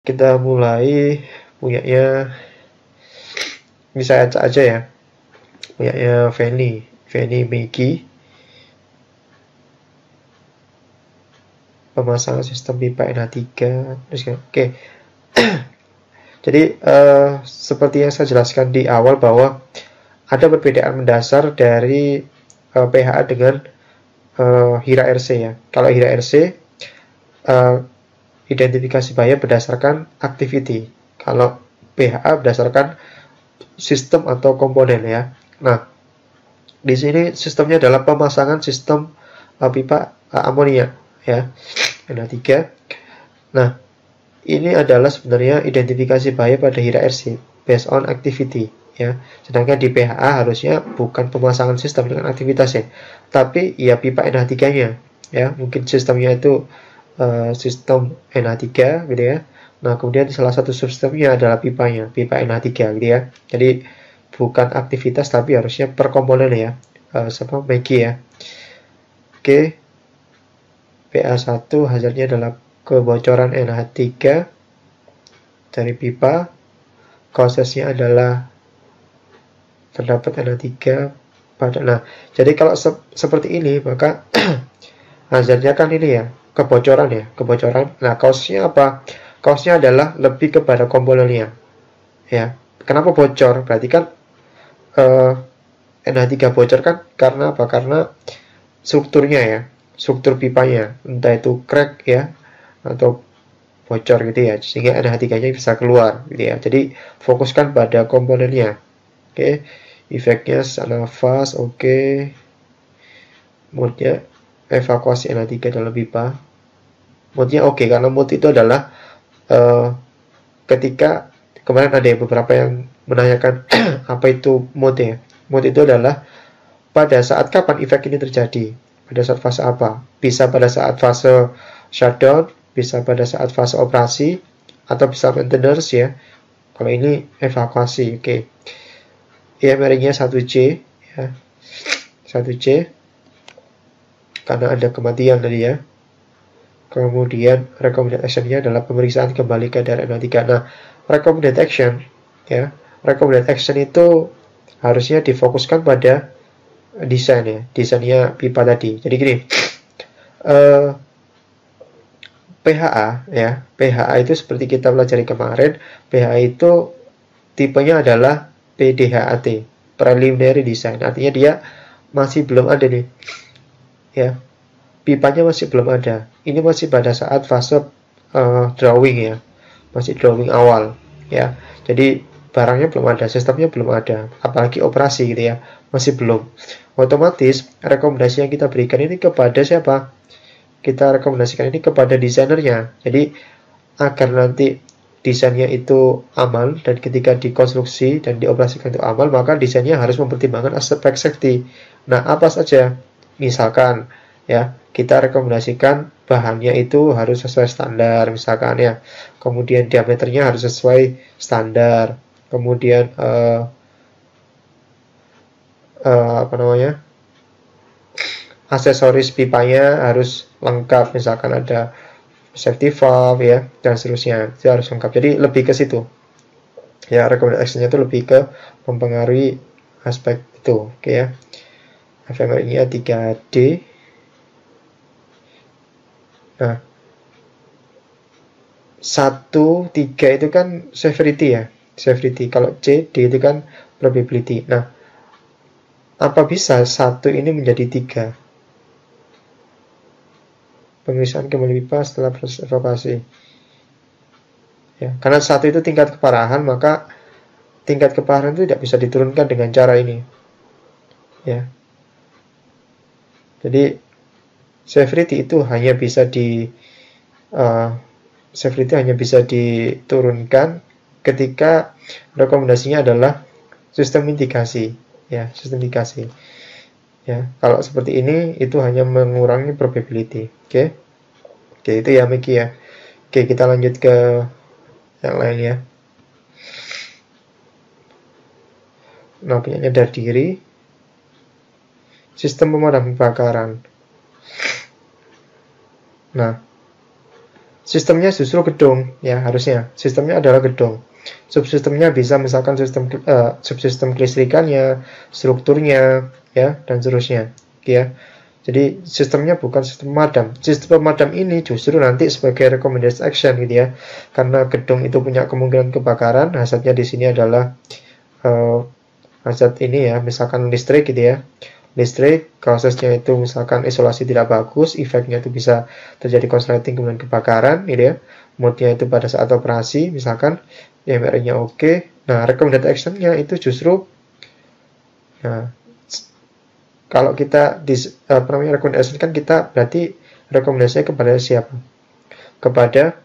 Kita mulai punyanya, ini saya acak aja ya, punyanya Feni Megi, pemasangan sistem pipa NH3. Terus oke. Jadi seperti yang saya jelaskan di awal bahwa ada perbedaan mendasar dari PHA dengan HIRA RC ya. Kalau HIRA RC identifikasi bahaya berdasarkan activity. Kalau PHA berdasarkan sistem atau komponen ya. Nah, di sini sistemnya adalah pemasangan sistem pipa amonia ya, NH3. Nah, ini adalah sebenarnya identifikasi bahaya pada HIRA RC based on activity ya. Sedangkan di PHA harusnya bukan pemasangan sistem dengan aktivitas ya, tapi ya pipa NH3-nya ya. Mungkin sistemnya itu sistem NH3 gitu ya. Nah, kemudian salah satu sistemnya adalah pipanya, pipa NH3 gitu ya. Jadi bukan aktivitas tapi harusnya per komponen ya. Sama Megi ya. Oke. PA1 hasilnya adalah kebocoran NH3 dari pipa. Kausasnya adalah terdapat NH3 pada. Nah, jadi kalau seperti ini maka hasilnya kan ini ya, kebocoran ya, kebocoran. Nah, kausnya apa? Kausnya adalah lebih kepada komponennya. Ya. Kenapa bocor? Berarti kan NH3 bocor kan karena apa? Karena strukturnya ya, struktur pipanya, entah itu crack ya atau bocor gitu ya, sehingga NH3-nya bisa keluar gitu ya. Jadi fokuskan pada komponennya. Oke, efeknya nafas, oke. Mode-nya evakuasi NH3 dalam pipa. Mode-nya oke, karena mode itu adalah ketika kemarin ada beberapa yang menanyakan apa itu mode ya. Mode itu adalah pada saat kapan efek ini terjadi, pada saat fase apa. Bisa pada saat fase shutdown, bisa pada saat fase operasi, atau bisa maintenance ya. Kalau ini evakuasi, oke. IMRI-nya 1C ya. 1C karena ada kematian tadi ya. Kemudian recommended action-nya adalah pemeriksaan kembali kadar NH3. Nah, recommended action ya. Recommended action itu harusnya difokuskan pada desain ya, desainnya pipa tadi. Jadi gini, PHA ya, PHA itu seperti kita pelajari kemarin, PHA itu tipenya adalah PDHAT, preliminary design. Artinya dia masih belum ada nih, ya, pipanya masih belum ada. Ini masih pada saat fase drawing ya, masih drawing awal ya. Jadi barangnya belum ada, sistemnya belum ada, apalagi operasi gitu ya, masih belum. Otomatis rekomendasi yang kita berikan ini kepada siapa? Kita rekomendasikan ini kepada desainernya. Jadi agar nanti desainnya itu aman dan ketika dikonstruksi dan dioperasikan itu aman, maka desainnya harus mempertimbangkan aspek safety. Nah, apa saja? Misalkan ya, kita rekomendasikan bahannya itu harus sesuai standar misalkan ya. Kemudian diameternya harus sesuai standar. Kemudian apa namanya? Aksesoris pipanya harus lengkap, misalkan ada safety valve ya dan seterusnya, itu harus lengkap. Jadi lebih ke situ ya, rekomendasinya itu lebih ke mempengaruhi aspek itu. Oke ya, FMRI-nya 3D. Nah, 1, 3 itu kan severity ya, severity. Kalau C, D itu kan probability. Nah, apa bisa 1 ini menjadi 3? Pemeriksaan kembali pipa setelah proses evakuasi. Ya, karena 1 itu tingkat keparahan, maka tingkat keparahan itu tidak bisa diturunkan dengan cara ini. Ya. Jadi severity itu hanya bisa diturunkan ketika rekomendasinya adalah sistem mitigasi. Ya, sistem mitigasi. Ya, kalau seperti ini itu hanya mengurangi probability. Oke. Oke, itu ya Miki ya. Oke, kita lanjut ke yang lain ya. Nah, penyadar diri. Sistem pemadam kebakaran. Nah, sistemnya justru gedung ya, harusnya sistemnya adalah gedung. Subsistemnya bisa misalkan subsistem kelistrikannya, strukturnya ya, dan seterusnya ya. Jadi sistemnya bukan sistem pemadam. Sistem pemadam ini justru nanti sebagai recommended action gitu ya. Karena gedung itu punya kemungkinan kebakaran, hazardnya di sini adalah hazard ini ya, misalkan listrik gitu ya. Listrik, prosesnya itu misalkan isolasi tidak bagus, efeknya itu bisa terjadi konsleting kemudian kebakaran gitu ya. Mode-nya itu pada saat operasi misalkan MRI-nya oke. Nah, recommended action-nya itu justru nah, kalau kita di recommended action kan kita berarti rekomendasinya kepada siapa? Kepada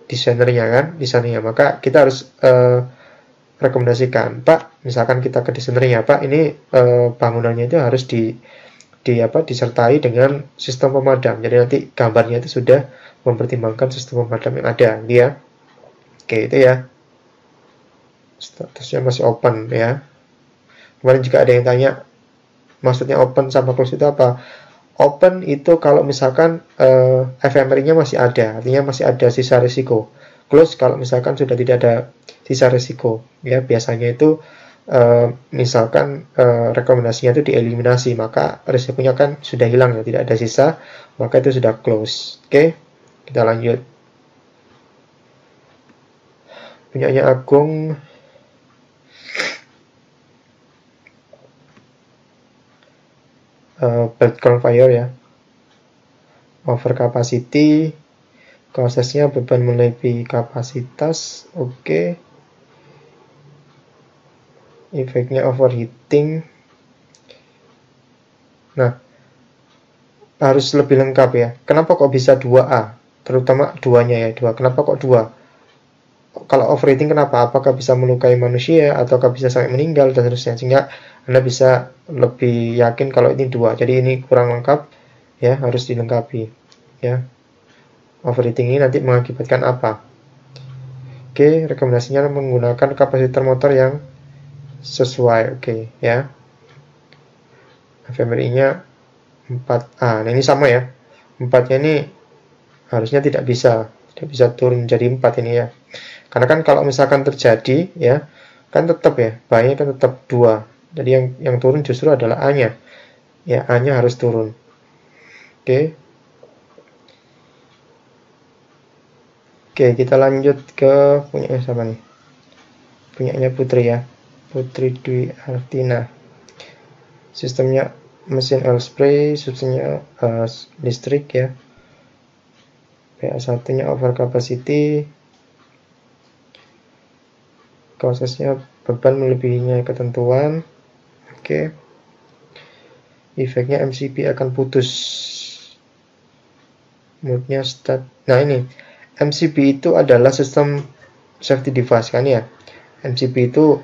desainernya kan, desainernya. Maka kita harus rekomendasikan, Pak, misalkan kita ke desainernya, Pak, ini bangunannya itu harus disertai dengan sistem pemadam. Jadi nanti gambarnya itu sudah mempertimbangkan sistem pemadam yang ada, dia. Oke, itu ya. Statusnya masih open ya. Kemarin juga ada yang tanya, maksudnya open sama close itu apa? Open itu kalau misalkan FMRI-nya masih ada, artinya masih ada sisa risiko. Close kalau misalkan sudah tidak ada sisa risiko, ya biasanya itu misalkan rekomendasinya itu dieliminasi, maka risikonya kan sudah hilang ya, tidak ada sisa, maka itu sudah close. Oke, kita lanjut. Punyanya Agung. Background fire ya, over capacity, prosesnya beban melebihi kapasitas, oke. Efeknya overheating. Nah, harus lebih lengkap ya. Kenapa kok bisa 2A? Terutama duanya ya, 2. Kenapa kok 2? Kalau overheating kenapa? Apakah bisa melukai manusia ataukah bisa sampai meninggal dan seterusnya, sehingga Anda bisa lebih yakin kalau ini 2. Jadi ini kurang lengkap ya, harus dilengkapi ya. Overheating ini nanti mengakibatkan apa? Oke, rekomendasinya menggunakan kapasitor motor yang sesuai. Oke ya. FMRI-nya 4A. Nah, ini sama ya. 4-nya ini harusnya tidak bisa turun jadi 4 ini ya. Karena kan kalau misalkan terjadi ya, kan tetap ya, bahayanya kan tetap 2. Jadi yang turun justru adalah A-nya. Ya, A-nya harus turun. Oke. Oke, kita lanjut ke punya siapa nih? Punyanya Putri ya. Putri Dwi Artina. Sistemnya mesin oil spray, sistemnya listrik ya. PA1-nya over capacity. Prosesnya beban melebihinya ketentuan. Oke. Efeknya MCB akan putus. Mode-nya start. Nah, ini MCB itu adalah sistem safety device kan ya. MCB itu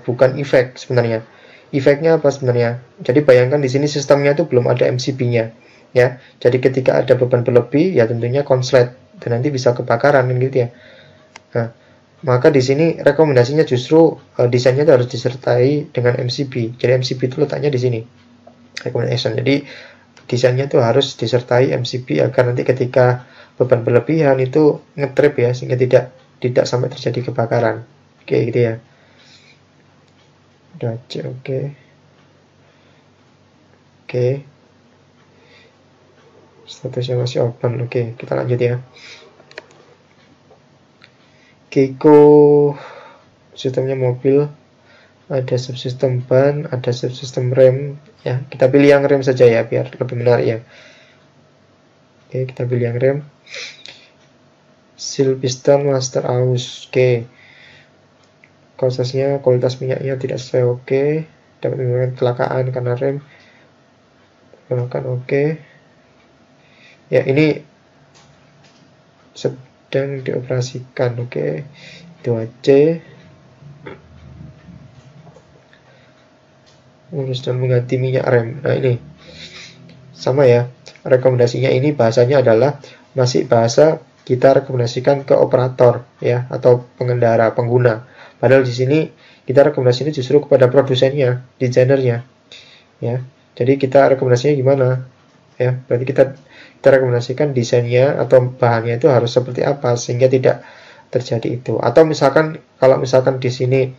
bukan efek sebenarnya. Efeknya apa sebenarnya? Jadi bayangkan di sini sistemnya itu belum ada MCB-nya ya. Jadi ketika ada beban berlebih ya tentunya konslet dan nanti bisa kebakaran gitu ya. Nah, maka di sini rekomendasinya justru desainnya itu harus disertai dengan MCB. Jadi MCB itu letaknya di sini. Recommendation. Jadi desainnya itu harus disertai MCB agar nanti ketika beban berlebihan itu ngetrip ya, sehingga tidak sampai terjadi kebakaran. Oke, gitu ya. Udah cek, oke. Oke. Statusnya masih open. Oke, kita lanjut ya. Keiko sistemnya mobil, ada subsistem ban, ada subsistem rem ya. Kita pilih yang rem saja ya biar lebih menarik ya. Oke, kita pilih yang rem. Seal piston master aus. Oke. Prosesnya kualitas minyaknya tidak sesuai, oke. Dapat menyebabkan kecelakaan karena rem. Gunakan oke. Ya, ini sedang dioperasikan, oke. 2C. Urus dan mengganti minyak rem. Nah, ini sama ya. Rekomendasinya ini bahasanya adalah masih bahasa kita rekomendasikan ke operator ya, atau pengendara, pengguna. Padahal di sini kita rekomendasinya justru kepada produsennya, desainernya ya. Jadi kita rekomendasinya gimana? ya. Berarti kita rekomendasikan desainnya atau bahannya itu harus seperti apa sehingga tidak terjadi itu. Atau misalkan kalau misalkan di sini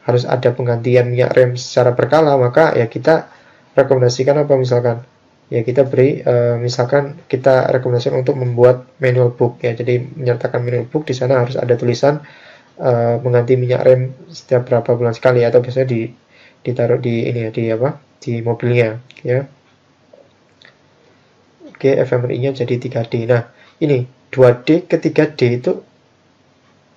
harus ada penggantian minyak rem secara berkala, maka ya kita rekomendasikan apa misalkan? Ya kita beri misalkan kita rekomendasikan untuk membuat manual book ya. Jadi menyertakan manual book di sana harus ada tulisan mengganti minyak rem setiap berapa bulan sekali atau biasanya ditaruh di ini ya di apa? Di mobilnya ya. Oke, FMRI-nya jadi 3D. Nah, ini 2D ke 3D itu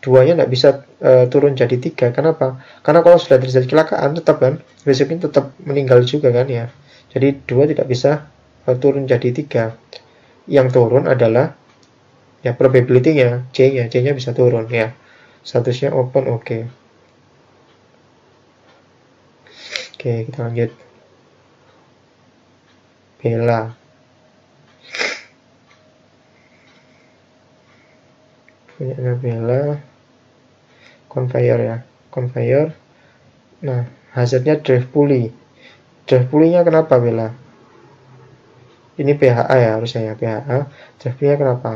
duanya nggak bisa turun jadi 3. Kenapa? Karena kalau sudah terjadi kecelakaan tetap kan besoknya tetap meninggal juga kan ya. Jadi 2 tidak bisa turun jadi 3. Yang turun adalah ya probability-nya, C-nya. C-nya bisa turun ya. Statusnya open, oke. Oke, kita lanjut. Bella. Punya Bella. Conveyor ya. Conveyor. Nah, hasilnya drive pulley. Drive pulley-nya kenapa Bella? Ini PHA ya harusnya ya, PHA. Drive pulley-nya kenapa?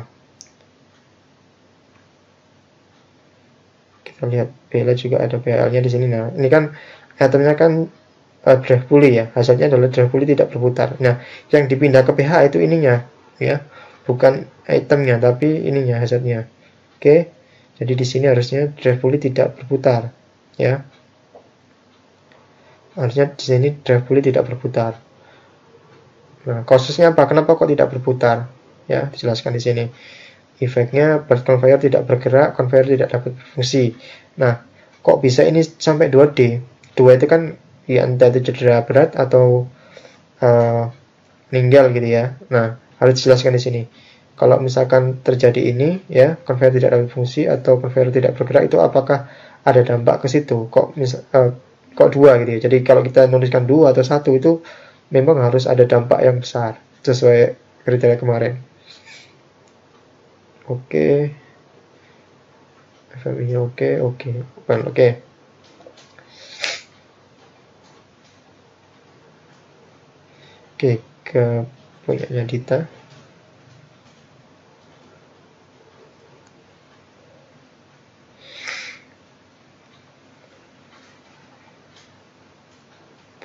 Kita lihat Bella juga ada PHA-nya di sini. Nah, ini kan itemnya kan drive pulley ya. Hasilnya adalah drive pulley tidak berputar. Nah, yang dipindah ke PHA itu ininya ya. Bukan itemnya tapi ininya hasilnya. Oke. Jadi di sini harusnya drive pulley tidak berputar ya. Harusnya di sini drive pulley tidak berputar. Nah, kasusnya apa? Kenapa kok tidak berputar? Ya, dijelaskan di sini. Efeknya conveyor tidak bergerak, conveyor tidak dapat berfungsi. Nah, kok bisa ini sampai 2D? 2 itu kan ya entah itu cedera berat atau meninggal gitu ya. Nah, harus dijelaskan di sini. Kalau misalkan terjadi ini ya, conveyor tidak dapat fungsi atau conveyor tidak bergerak itu apakah ada dampak ke situ? Kok 2 gitu ya. Jadi kalau kita nuliskan 2 atau 1 itu memang harus ada dampak yang besar sesuai kriteria kemarin. Oke. FMI-nya oke. Open oke. Oke, ke punyanya Dita.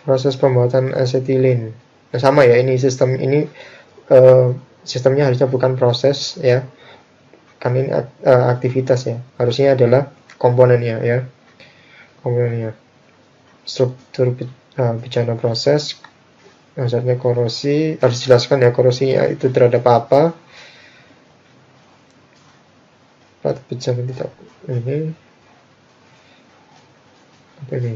Proses pembuatan asetilin. Nah, sama ya, ini sistem ini sistemnya harusnya bukan proses ya. Kan ini aktivitas ya. Harusnya adalah komponennya ya. Komponennya. Struktur bencana proses. Maksudnya korosi, harus dijelaskan ya korosinya itu terhadap apa. Bencana tidak ini. Apa ini?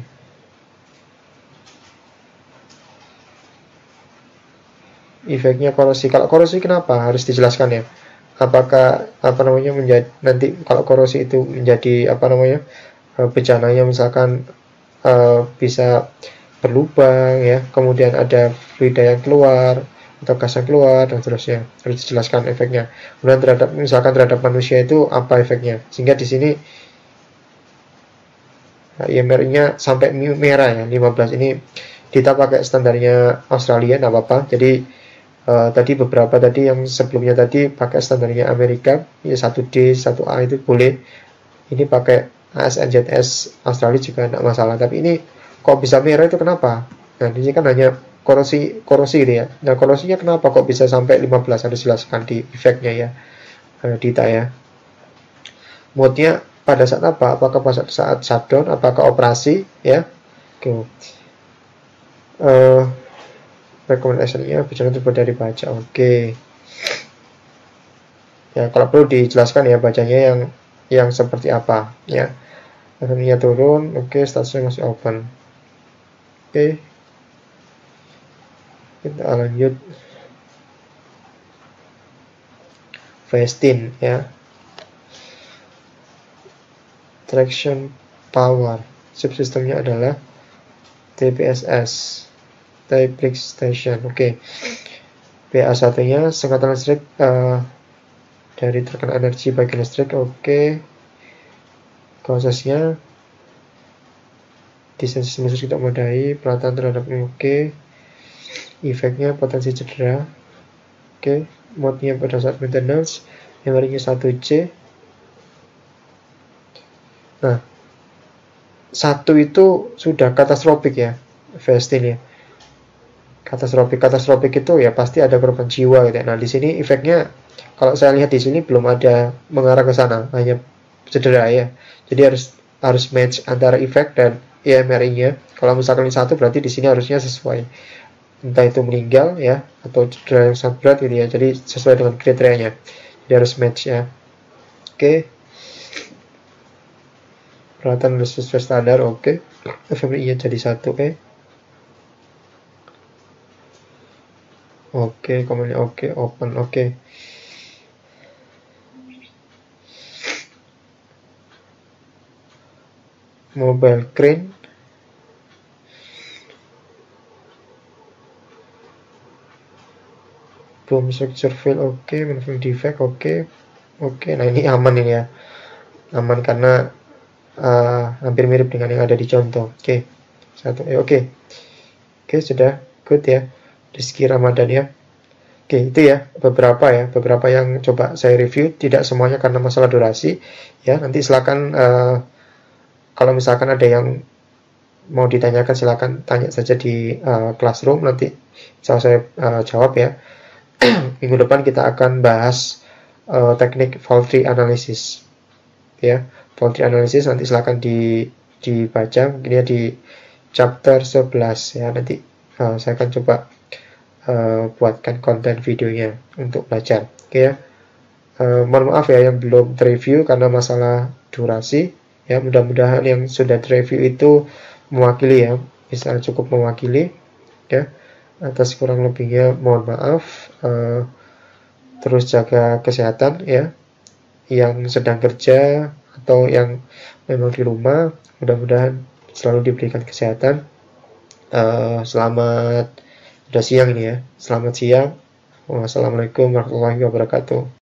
Efeknya korosi. Kalau korosi kenapa? Harus dijelaskan ya. Apakah menjadi nanti kalau korosi itu menjadi bencananya misalkan bisa berlubang ya, kemudian ada fluida yang keluar atau gas yang keluar dan seterusnya. Harus dijelaskan efeknya. Kemudian terhadap manusia itu apa efeknya? Sehingga di sini IMR-nya sampai merah ya, 15. Ini kita pakai standarnya Australia, nggak apa-apa. Jadi tadi beberapa tadi yang sebelumnya tadi pakai standarnya Amerika, ya 1D, 1A itu boleh. Ini pakai ASNZS Australia juga tidak masalah. Tapi ini kok bisa merah itu kenapa? Nah, ini kan hanya korosi gitu ya. Nah, korosinya kenapa kok bisa sampai 15? Harus jelaskan di efeknya ya, Dita ya. Mode-nya pada saat apa? Apakah pada saat shutdown? Apakah operasi? Ya. Oke. Recommendation-nya bicara terbuat dari baja. Oke. Ya, kalau perlu dijelaskan ya bacanya yang seperti apa ya. FMI-nya turun, oke, statusnya masih open. Oke. Kita lanjut. Vestin ya. Traction power. Subsistemnya adalah TPSS. Type Station. Oke. BA1-nya sengkatan listrik dari terkena energi bagian listrik. Oke. Prosesnya desain sistem listrik tidak memadai, peralatan terhadap ini oke. Efeknya potensi cedera. Oke, mode-nya pada saat maintenance, memorinya 1C. Nah, 1 itu sudah katastrofik ya, VST ya. Katastrofik itu ya pasti ada korban jiwa gitu ya. Nah, di sini efeknya kalau saya lihat di sini belum ada mengarah ke sana, hanya cedera ya. Jadi harus match antara efek dan EMRI-nya. Kalau misalkan ini 1 berarti di sini harusnya sesuai. Entah itu meninggal ya atau cedera yang sangat berat gitu ya. Jadi sesuai dengan kriterianya. Jadi harus match ya. Oke. Peralatan sesuai standar, oke. FMI-nya jadi 1, Oke, komennya oke, open, oke. Mobile crane. Boom structure fail, oke. Manufacturing defect, oke. Oke, nah ini aman ini ya. Aman karena hampir mirip dengan yang ada di contoh. Oke. Oke. Oke, sudah good ya. Rizky Ramadan ya. Oke, itu ya beberapa yang coba saya review, tidak semuanya karena masalah durasi ya. Nanti silakan kalau misalkan ada yang mau ditanyakan silakan tanya saja di classroom, nanti saya jawab ya. Minggu depan kita akan bahas teknik fault tree analysis ya. Fault tree analysis nanti silakan dibaca mungkin ya di chapter 11 ya. Nanti saya akan coba buatkan konten videonya untuk belajar. Oke ya. Mohon maaf ya yang belum review karena masalah durasi ya. Mudah-mudahan yang sudah review itu mewakili ya, bisa cukup mewakili ya. Atas kurang lebihnya mohon maaf. Terus jaga kesehatan ya, yang sedang kerja atau yang memang di rumah, mudah-mudahan selalu diberikan kesehatan. Selamat, udah siang ini ya, selamat siang. Wassalamualaikum warahmatullahi wabarakatuh.